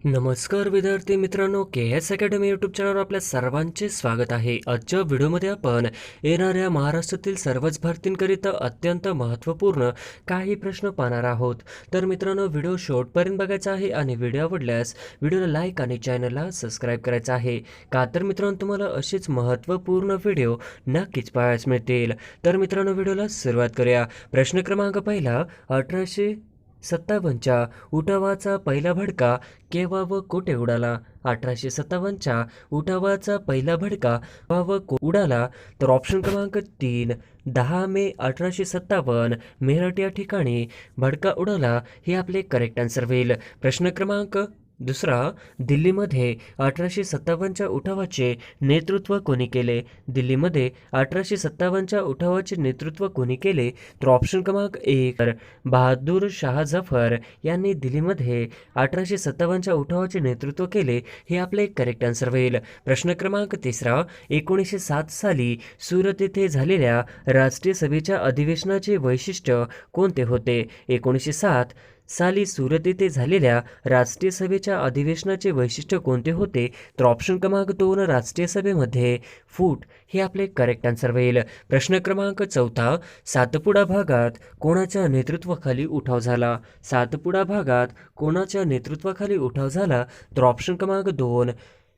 नमस्कार विद्यार्थी मित्रांनो, के एस अकॅडमी यूट्यूब चॅनलवर आपल्या सर्वांचे स्वागत आहे. आजच्या व्हिडिओमध्ये आपण येणाऱ्या महाराष्ट्रातील सर्वच भरतींकरिता अत्यंत महत्त्वपूर्ण काही प्रश्न पाहणार आहोत. तर मित्रांनो, व्हिडिओ शेवटपर्यंत बघायचा आहे आणि व्हिडिओ आवडल्यास व्हिडिओला लाईक आणि चॅनलला सबस्क्राईब करायचं आहे. का तर मित्रांनो, तुम्हाला असेच महत्त्वपूर्ण व्हिडिओ नक्कीच पाहायला मिळतील. तर मित्रांनो, व्हिडिओला सुरुवात करूया. प्रश्न क्रमांक पहिला, 1857च्या उठावाचा पहिला भडका केव्हा व कुठे उडाला? 1857च्या उठावाचा पहिला भडका केव्हा व उडाला? तर ऑप्शन क्रमांक 3, 10 मे 1857 मेरठ या ठिकाणी भडका उडाला हे आपले करेक्ट आन्सर होईल. प्रश्न क्रमांक दुसरा, दिल्लीमध्ये 1857च्या उठावाचे नेतृत्व कोणी केले? दिल्लीमध्ये 1857च्या उठावाचे नेतृत्व कोणी केले? तर ऑप्शन क्रमांक 1, बहादूर शाह जफर यांनी दिल्लीमध्ये 1857च्या उठावाचे नेतृत्व केले हे आपले करेक्ट आन्सर होईल. प्रश्न क्रमांक तिसरा, 1907 साली सुरत येथे झालेल्या राष्ट्रीय सभेच्या अधिवेशनाचे वैशिष्ट्य कोणते होते? 1907 साली सुरत येथे झालेल्या राष्ट्रीय सभेच्या अधिवेशनाचे वैशिष्ट्य कोणते होते? तर ऑप्शन क्रमांक 2, राष्ट्रीय सभेमध्ये फूट हे आपले करेक्ट आन्सर होईल. प्रश्न क्रमांक चौथा, सातपुडा भागात कोणाच्या नेतृत्वाखाली उठाव झाला? सातपुडा भागात कोणाच्या नेतृत्वाखाली उठाव झाला? तर ऑप्शन क्रमांक 2,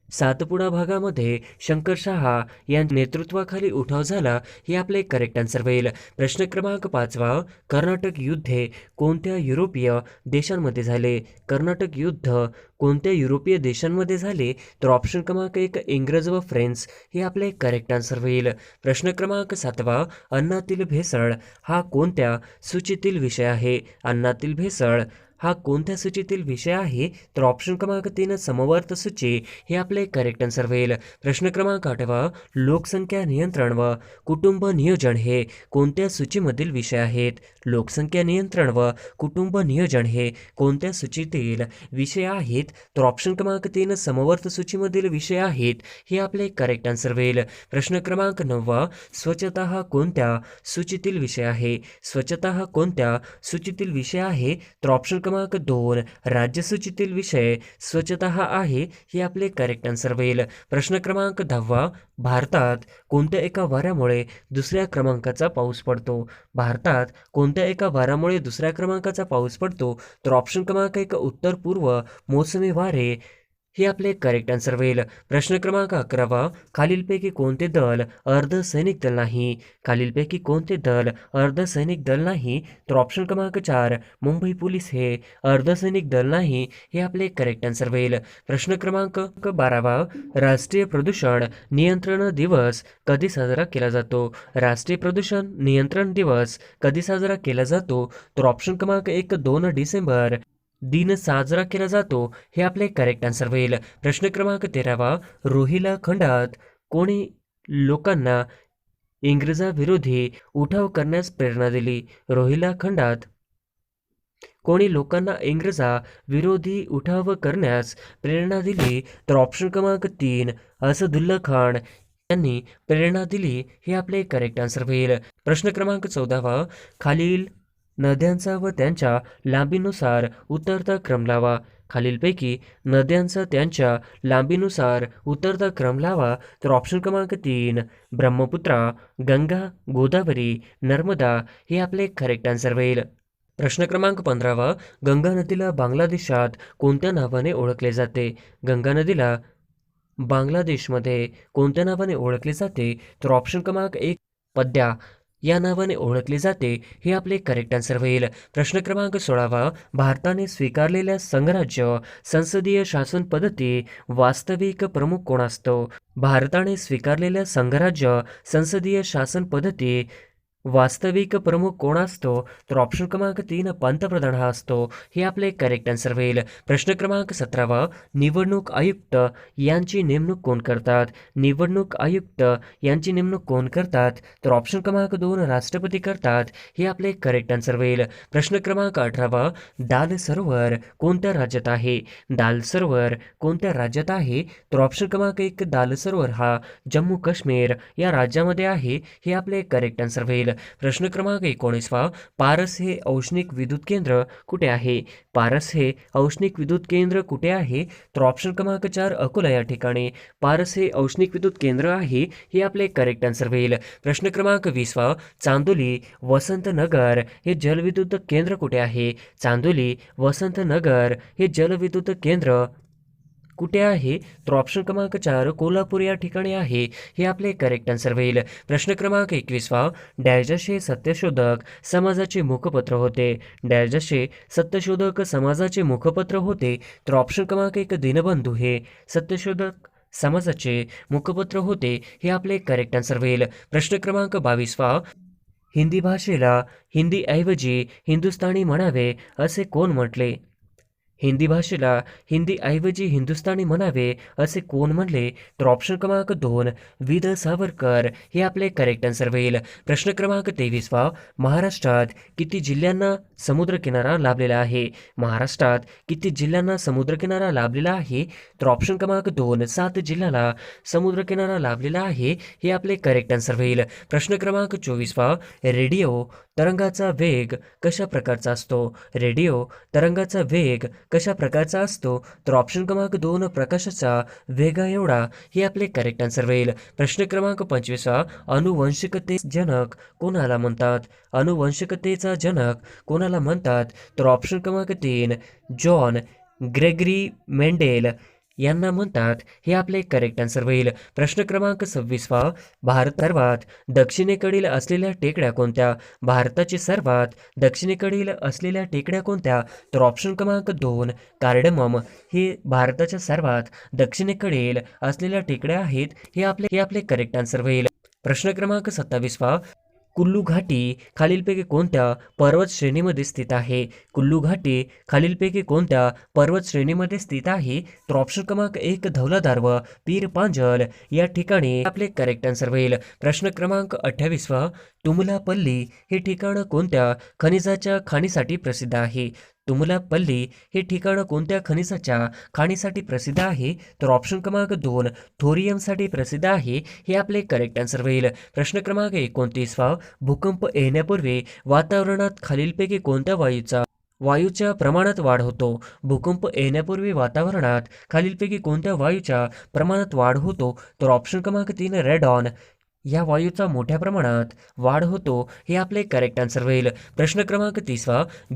सातपुडा भागामध्ये शंकरशहा यांच्या नेतृत्वाखाली उठाव झाला हे आपले करेक्ट आन्सर होईल. प्रश्न क्रमांक 5, कर्नाटक युद्ध कोणत्या युरोपीय देशांमध्ये झाले? कर्नाटक युद्ध कोणत्या युरोपीय देशांमध्ये झाले? तर ऑप्शन क्रमांक 1, इंग्रज व फ्रेंच हे आपले करेक्ट आन्सर होईल. प्रश्न क्रमांक 7, अन्नातील भेसळ हा कोणत्या सूचीतील विषय आहे? अन्नातील भेसळ हा कोणत्या सूचीतील विषय आहे? तर ऑप्शन क्रमांक 3, समवर्त सूची हे आपले करेक्ट आन्सर होईल. प्रश्न क्रमांक 8, लोकसंख्या नियंत्रण व कुटुंब नियोजन हे कोणत्या सूचीमधील विषय आहेत? लोकसंख्या नियंत्रण व कुटुंब नियोजन हे कोणत्या सूचीतील विषय आहेत? तर ऑप्शन क्रमांक 3, समवर्त सूचीमधील विषय आहेत हे आपले करेक्ट आन्सर होईल. प्रश्न क्रमांक 9, स्वच्छता हा कोणत्या सूचीतील विषय आहे? स्वच्छता हा कोणत्या सूचीतील विषय आहे? तर ऑप्शन क्रमांक 2, राज्य सूचीतील विषय स्वच्छता हा आहे हे आपले करेक्ट आन्सर होईल. प्रश्न क्रमांक 10, भारतात कोणत्या एका वाऱ्यामुळे दुसऱ्या क्रमांकाचा पाऊस पडतो? भारतात कोणत्या एका वाऱ्यामुळे दुसऱ्या क्रमांकाचा पाऊस पडतो? तर ऑप्शन क्रमांक 1, उत्तर पूर्व मोसमी वारे हे आपले करेक्ट आन्सर होईल. प्रश्न क्रमांक 11, खालीलपैकी कोणते दल अर्ध सैनिक दल नाही? खालीलपैकी कोणते दल अर्ध सैनिक दल नाही? तर ऑप्शन क्रमांक 4, मुंबई पोलीस हे अर्ध सैनिक दल नाही हे आपले करेक्ट आन्सर होईल. प्रश्न क्रमांक 12, राष्ट्रीय प्रदूषण नियंत्रण दिवस कधी साजरा केला जातो? राष्ट्रीय प्रदूषण नियंत्रण दिवस कधी साजरा केला जातो? तर ऑप्शन क्रमांक 1, 2 डिसेंबर दिन साजरा केला जातो हे आपले करेक्ट आन्सर होईल. प्रश्न क्रमांक 13, रोहिला खंडात कोणी लोकांना इंग्रजाविरोधी उठाव करण्यास प्रेरणा दिली? रोहिला खंडात कोणी लोकांना इंग्रजा विरोधी उठाव करण्यास प्रेरणा दिली? तर ऑप्शन क्रमांक 3, असदुल्ला खान यांनी प्रेरणा दिली हे आपले करेक्ट आन्सर होईल. प्रश्न क्रमांक 14, खालील नद्यांचा व त्यांच्या लांबीनुसार उतरता क्रम लावा. खालीलपैकी नद्यांचा त्यांच्या लांबीनुसार उतरता क्रम लावा. तर ऑप्शन क्रमांक 3, ब्रह्मपुत्रा, गंगा, गोदावरी, नर्मदा हे आपले करेक्ट आन्सर होईल. प्रश्न क्रमांक 15, गंगा नदीला बांगलादेशात कोणत्या नावाने ओळखले जाते? गंगा नदीला बांगलादेशमध्ये कोणत्या नावाने ओळखले जाते? तर ऑप्शन क्रमांक 1, पद्या या नावाने ओळखले जाते हे आपले करेक्ट आन्सर होईल. प्रश्न क्रमांक 16, भारताने स्वीकारलेल्या संघराज्य संसदीय शासन पद्धती वास्तविक प्रमुख कोण असतो? भारताने स्वीकारलेल्या संघराज्य संसदीय शासन पद्धती वास्तविक प्रमुख कोण असतो? तर ऑप्शन क्रमांक 3, पंतप्रधान हा असतो हे आपले करेक्ट आन्सर होईल. प्रश्न क्रमांक 17, निवडणूक आयुक्त यांची नेमणूक कोण करतात? निवडणूक आयुक्त यांची नेमणूक कोण करतात? तर ऑप्शन क्रमांक 2, राष्ट्रपती करतात हे आपले करेक्ट आन्सर होईल. प्रश्न क्रमांक 18, दाल सरोवर कोणत्या राज्यात आहे? दाल सरोवर कोणत्या राज्यात आहे? तर ऑप्शन क्रमांक 1, दाल सरोवर हा जम्मू काश्मीर या राज्यामध्ये आहे हे आपले करेक्ट आन्सर होईल. प्रश्न क्रमांक 19 पारस हे औष्णिक विद्युत केंद्र कुठे आहे? पारस हे औष्णिक विद्युत केंद्र कुठे आहे? तर ऑप्शन क्रमांक 4 अकोला या ठिकाणी पारस हे औष्णिक विद्युत केंद्र आहे, हे आपले करेक्ट आन्सर होईल. प्रश्न क्रमांक 20 चांदोली वसंतनगर हे जलविद्युत केंद्र कुठे आहे? चांदोली वसंतनगर हे जलविद्युत केंद्र कुठे आहे? तर ऑप्शन क्रमांक 4 कोल्हापूर या ठिकाणी आहे, हे आपले करेक्ट आन्सर होईल. प्रश्न क्रमांक 21 डॅश हे सत्यशोधक समाजाचे मुखपत्र होते. डॅश हे सत्यशोधक समाजाचे मुखपत्र होते. तर ऑप्शन क्रमांक 1 दीनबंधू हे सत्यशोधक समाजाचे मुखपत्र होते, हे आपले करेक्ट आन्सर होईल. प्रश्न क्रमांक 22 हिंदी भाषेला हिंदीऐवजी हिंदुस्थानी म्हणावे असे कोण म्हटले? हिंदी भाषेला हिंदीऐवजी हिंदुस्थानी म्हणावे असे कोण म्हणले? तर ऑप्शन क्रमांक 2 वि. द. सावरकर हे आपले करेक्ट आन्सर होईल. प्रश्न क्रमांक 23 महाराष्ट्रात किती जिल्ह्यांना समुद्रकिनारा लाभलेला आहे? महाराष्ट्रात किती जिल्ह्यांना समुद्रकिनारा लाभलेला आहे? तर ऑप्शन क्रमांक 2 7 जिल्ह्याला समुद्रकिनारा लाभलेला आहे, हे आपले करेक्ट आन्सर होईल. प्रश्न क्रमांक 24 रेडिओ तरंगाचा वेग कशा प्रकारचा असतो? रेडिओ तरंगाचा वेग कशा प्रकारचा असतो? तर ऑप्शन क्रमांक 2 प्रकाशाचा वेगा एवढा, हे आपले करेक्ट आन्सर होईल. प्रश्न क्रमांक 25 अनुवंशिकतेचा जनक कोणाला म्हणतात? अनुवंशिकतेचा जनक कोणाला म्हणतात? तर ऑप्शन क्रमांक 3 जॉन ग्रेगरी मेंडेल यांना म्हणतात, हे आपले करेक्ट आन्सर होईल. प्रश्न क्रमांक 26 भारत सर्वात दक्षिणेकडील असलेल्या टेकड्या कोणत्या? भारताची सर्वात दक्षिणेकडील असलेल्या टेकड्या कोणत्या? तर ऑप्शन क्रमांक 2 कार्डमम हे भारताच्या सर्वात दक्षिणेकडील असलेल्या टेकड्या आहेत, हे आपले करेक्ट आन्सर होईल. प्रश्न क्रमांक 27 कुल्लू घाटी खालीलपैकी कोणत्या पर्वत श्रेणीमध्ये स्थित आहे? कुल्लू घाटी खालीलपैकी कोणत्या पर्वत श्रेणीमध्ये स्थित आहे? तर ऑप्शन क्रमांक 1 धौलाधार व पीर पांजल या ठिकाणी आपले करेक्ट आन्सर होईल. प्रश्न क्रमांक 28 तुमलापल्ली हे ठिकाण कोणत्या खनिजाच्या खाणीसाठी प्रसिद्ध आहे? तुमलापल्ली हे ठिकाण कोणत्या खनिजाच्या खाणीसाठी प्रसिद्ध आहे? तर ऑप्शन क्रमांक 2 थोरियमसाठी प्रसिद्ध आहे, हे आपले करेक्ट आन्सर होईल. प्रश्न क्रमांक 29 भूकंप येण्यापूर्वी वातावरणात खालीलपैकी कोणत्या वायूच्या प्रमाणात वाढ होतो? भूकंप येण्यापूर्वी वातावरणात खालीलपैकी कोणत्या वायूच्या प्रमाणात वाढ होतो? तर ऑप्शन क्रमांक 3 रेडॉन या वायूचा मोठ्या प्रमाणात वाढ होतो, हे आपले करेक्ट आन्सर होईल. प्रश्न क्रमांक 30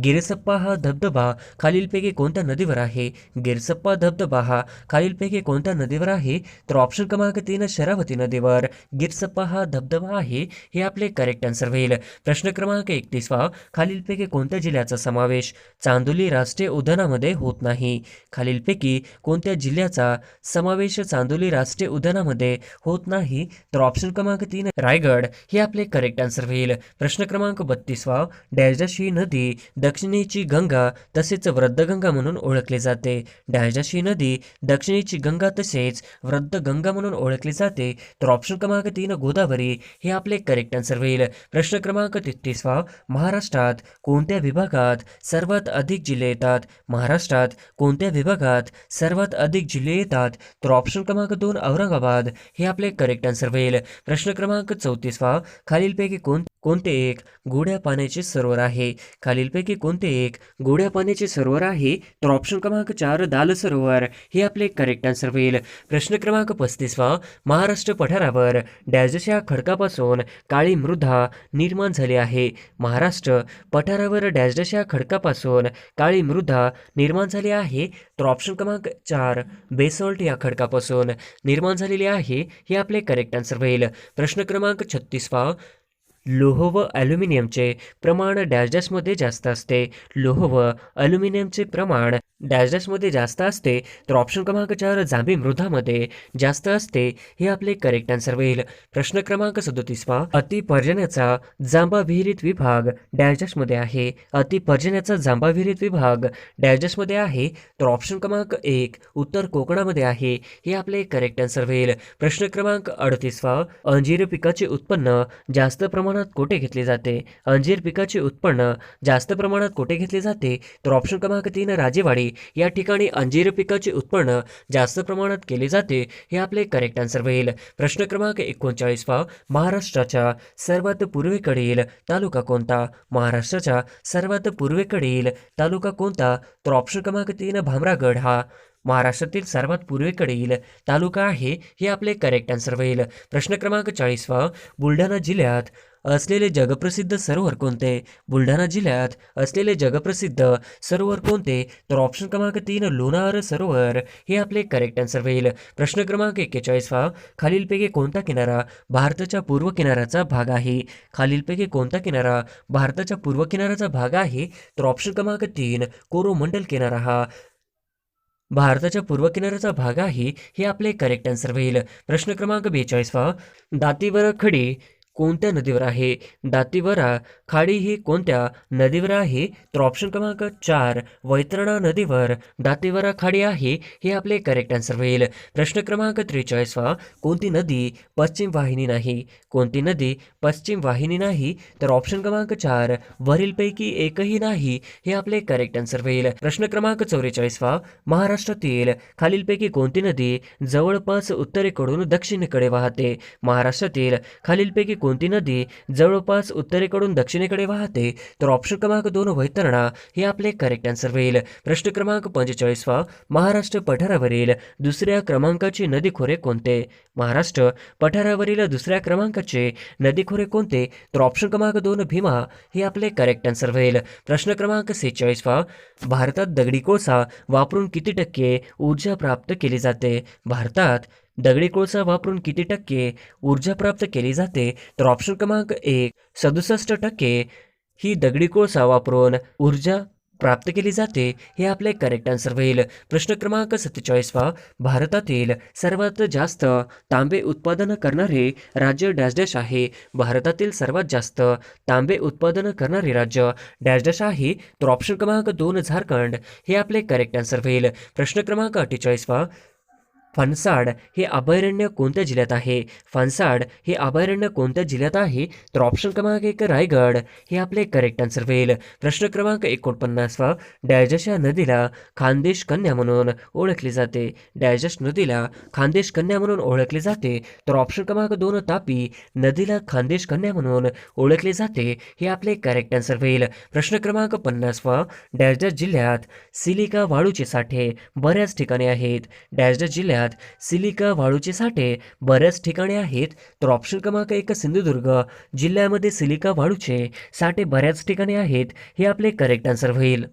गिरसप्पा हा धबधबा खालीलपैकी कोणत्या नदीवर आहे? गिरसप्पा धबधबा हा खालीलपैकी कोणत्या नदीवर आहे? तर ऑप्शन क्रमांक 3 शरावती नदीवर गिरसप्पा हा धबधबा आहे, हे आपले करेक्ट आन्सर होईल. प्रश्न क्रमांक 31 खालीलपैकी कोणत्या जिल्ह्याचा समावेश चांदोली राष्ट्रीय उद्यानामध्ये होत नाही? खालीलपैकी कोणत्या जिल्ह्याचा समावेश चांदोली राष्ट्रीय उद्यानामध्ये होत नाही? तर ऑप्शन क्रमांक 3 रायगड हे आपले करेक्ट आन्सर होईल. प्रश्न क्रमांक 32 डॅश ही नदी दक्षिणेची गंगा तसेच वृद्धगंगा म्हणून ओळखली जाते. डॅश ही नदी दक्षिणेची गंगा तसेच वृद्धगंगा म्हणून ओळखली जाते. तर ऑप्शन क्रमांक 3 गोदावरी हे आपले करेक्ट आन्सर होईल. प्रश्न क्रमांक 33 महाराष्ट्रात कोणत्या विभागात सर्वात अधिक जिल्हे येतात? महाराष्ट्रात कोणत्या विभागात सर्वात अधिक जिल्हे येतात? तर ऑप्शन क्रमांक 2 औरंगाबाद हे आपले करेक्ट आन्सर होईल. प्रश्न क्रमांक 34 खालीलपैकी कोणते एक गोड्या पाण्याचे सरोवर आहे? खालीलपैकी कोणते एक गोड्या पाण्याचे सरोवर आहे? तर ऑप्शन क्रमांक 4 दाल सरोवर हे आपले करेक्ट आन्सर होईल. प्रश्न क्रमांक 35 महाराष्ट्र पठारावर डॅश या खडकापासून काळी मृदा निर्माण झाली आहे. महाराष्ट्र पठारावर डॅश या खडकापासून काळी मृदा निर्माण झाली आहे. तर ऑप्शन क्रमांक 4 बेसॉल्ट या खडकापासून निर्माण झालेली आहे, हे आपले करेक्ट आन्सर होईल. प्रश्न क्रमांक 36 लोह व ॲल्युमिनियमचे प्रमाण डॅशमध्ये जास्त असते. लोह व ॲल्युमिनियमचे प्रमाण डॅशमध्ये जास्त असते. तर ऑप्शन क्रमांक 4 जांभी मृदामध्ये जास्त असते, हे आपले करेक्ट आन्सर होईल. प्रश्न क्रमांक 37 अतिपर्जन्याचा जांभा विहिरीत विभाग डॅशमध्ये आहे. अतिपर्जन्याचा जांभा विहिरीत विभाग डॅशमध्ये आहे. तर ऑप्शन क्रमांक 1 उत्तर कोकणामध्ये आहे, हे आपले करेक्ट आन्सर होईल. प्रश्न क्रमांक 38 अंजीर पिकाचे उत्पन्न जास्त प्रमाणात प्रमाणात कोठे घेतले जाते? अंजीर पिकाचे उत्पन्न जास्त प्रमाणात कोठे घेतले जाते? तर ऑप्शन क्रमांक 3 राजेवाडी या ठिकाणी अंजीर पिकाचे उत्पन्न जास्त प्रमाणात केले जाते. हे आपले करेक्ट आन्सर होईल. प्रश्न क्रमांक 39 महाराष्ट्राच्या सर्वात पूर्वेकडील तालुका कोणता? महाराष्ट्राच्या सर्वात पूर्वेकडील तालुका कोणता? तर ऑप्शन क्रमांक 3 भामरागड हा महाराष्ट्रातील सर्वात पूर्वेकडील तालुका आहे. हे आपले करेक्ट आन्सर होईल. प्रश्न क्रमांक 40 बुलढाणा जिल्ह्यात असलेले जगप्रसिद्ध सरोवर कोणते? बुलढाणा जिल्ह्यात असलेले जगप्रसिद्ध सरोवर कोणते? तर ऑप्शन क्रमांक 3 लोणार सरोवर हे आपले करेक्ट आन्सर होईल. प्रश्न क्रमांक 41 खालीलपैकी कोणता किनारा भारताच्या पूर्व किनाऱ्याचा भाग आहे? खालीलपैकी कोणता किनारा भारताच्या पूर्व किनाऱ्याचा भाग आहे? तर ऑप्शन क्रमांक 3 कोरोमंडल किनारा हा भारताच्या पूर्व किनाऱ्याचा भाग आहे. हे आपले करेक्ट आन्सर होईल. प्रश्न क्रमांक 42 दातीवरा खडी कोणत्या नदीवर आहे? दातीवरा खाडी ही कोणत्या नदीवर आहे? तर ऑप्शन क्रमांक 4 वैतरणा नदीवर दातीवरा खाडी आहे. हे आपले करेक्ट आन्सर होईल. प्रश्न क्रमांक 43 कोणती नदी पश्चिम वाहिनी नाही? कोणती नदी पश्चिम वाहिनी नाही? तर ऑप्शन क्रमांक 4 वरीलपैकी एकही नाही. हे आपले करेक्ट आन्सर होईल. प्रश्न क्रमांक 44 महाराष्ट्रातील खालीलपैकी कोणती नदी जवळपास उत्तरेकडून दक्षिणेकडे वाहते? महाराष्ट्रातील खालीलपैकी कोणती नदी जवळपास उत्तरेकडून दक्षिणेकडे वाहते? तर ऑप्शन क्रमांक 2 वैतरणा हे आपले करेक्ट आन्सर होईल. प्रश्न क्रमांक 45 महाराष्ट्र पठारावरील दुसऱ्या क्रमांकाचे नदीखोरे कोणते? महाराष्ट्र पठारावरील दुसऱ्या क्रमांकाचे नदीखोरे कोणते? तर ऑप्शन क्रमांक 2 भीमा हे आपले करेक्ट आन्सर होईल. प्रश्न क्रमांक 46 भारतात दगडी कोळसा वापरून किती टक्के ऊर्जा प्राप्त केली जाते? भारतात दगडी कोळसा वापरून किती टक्के ऊर्जा प्राप्त केली जाते? तर ऑप्शन क्रमांक 1 67% ही दगडी कोळसा वापरून ऊर्जा प्राप्त केली जाते. हे आपले करेक्ट आन्सर होईल. प्रश्न क्रमांक 47 भारतातील सर्वात जास्त तांबे उत्पादन करणारे राज्य डॅश डॅश आहे? भारतातील सर्वात जास्त तांबे उत्पादन करणारे राज्य डॅश डॅश आहे? तर ऑप्शन क्रमांक 2 झारखंड हे आपले करेक्ट आन्सर होईल. प्रश्न क्रमांक 48 फणसाड हे अभयारण्य कोणत्या जिल्ह्यात आहे? फणसाड हे अभयारण्य कोणत्या जिल्ह्यात आहे? तर ऑप्शन क्रमांक 1 रायगड हे आपले करेक्ट आन्सर होईल. प्रश्न क्रमांक 49 डॅश या नदीला खानदेश कन्या म्हणून ओळखले जाते? डॅश नदीला खानदेश कन्या म्हणून ओळखले जाते? तर ऑप्शन क्रमांक 2 तापी नदीला खानदेश कन्या म्हणून ओळखले जाते. हे आपले करेक्ट आन्सर होईल. प्रश्न क्रमांक 50 डॅश जिल्ह्यात सिलिका वाळूचे साठे बऱ्याच ठिकाणी आहेत? डॅश जिल्ह्यात सिलिका वाळूचे साठे बऱ्याच ठिकाणी आहेत? तर ऑप्शन क्रमांक 1 सिंधुदुर्ग जिल्ह्यामध्ये सिलिका वाळूचे साठे बऱ्याच ठिकाणी आहेत. हे आपले करेक्ट आन्सर होईल.